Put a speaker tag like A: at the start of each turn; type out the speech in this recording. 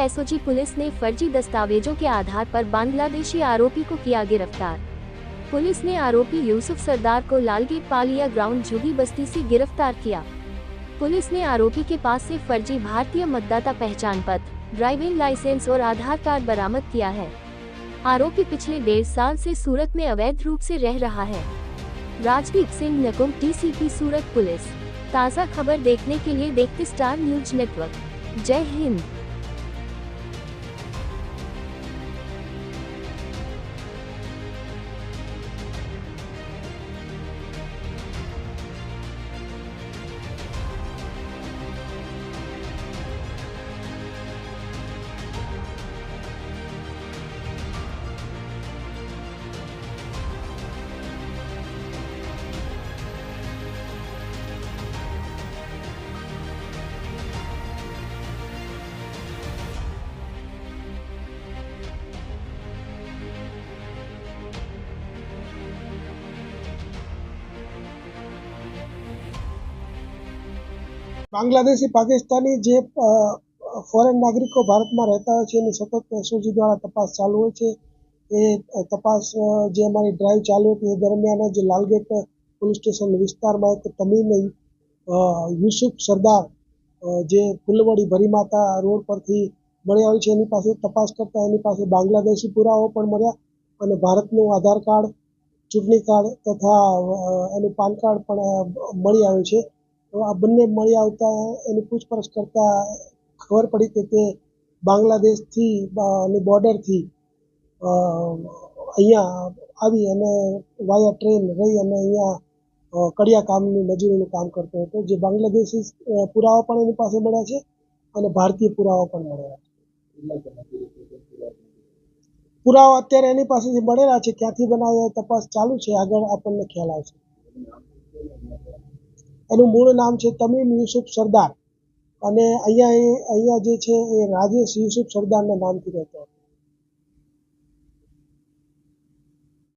A: SOG police ने फर्जी दस्तावेजों के आधार पर बांग्लादेशी आरोपी को किया गिरफ्तार। पुलिस ने आरोपी यूसुफ सरदार को लालगेट पालिया ग्राउंड झुगी बस्ती से गिरफ्तार किया। पुलिस ने आरोपी के पास से फर्जी भारतीय मतदाता पहचान पत्र, ड्राइविंग लाइसेंस और आधार कार्ड बरामद किया है। आरोपी पिछले 1.5 साल से सूरत में अवैध रूप से रह रहा है। राजदीप सिंह नकुम, टीसीपी सूरत पुलिस। ताज़ा खबर देखने के लिए देखते स्टार न्यूज नेटवर्क। जय हिंद।
B: बांग्लादेशी पाकिस्तानी जे फॉरेन नागरिको भारत में रहता है सतत एसओजी द्वारा तपास चालू है। तपास जे अमारी ड्राइव चालू थी दरमियान ज लालगेट पुलिस स्टेशन विस्तार में एक तमीम यूसुफ सरदार जे फुलवड़ी भरीमाता रोड पर मळी आव्यो छे। एनी पासे तपास करता एनी पासे बांग्लादेशी पुरावो पण मळ्या अने भारतनुं आधार कार्ड, चूंटणी कार्ड तथा एनुं पान कार्ड पण मळी आव्युं छे। तो आ बंने मळी आवता एनी पूछपरछ करता खबर पड़ी कि ते बांग्लादेश थी बॉर्डर थी अहींया आवी अने वाया ट्रेन रही अने अहींया कड़िया कामनी मजूरीनुं काम करतो हतो। जे बांग्लादेशी पुरावा पण एनी पासे मळ्या छे अने भारतीय पुरावा पण मळ्या छे। पुरावा अत्यारे एनी पासेथी मळेला छे, क्यांथी बनाव्या तपास चालू छे, आगळ आपणने ख्याल आवशे। एनु मूळ नाम छे तमीम यूसुफ सरदार अने अहींया जे छे ए राजेश यूसुफ सरदारना नामथी रहतो।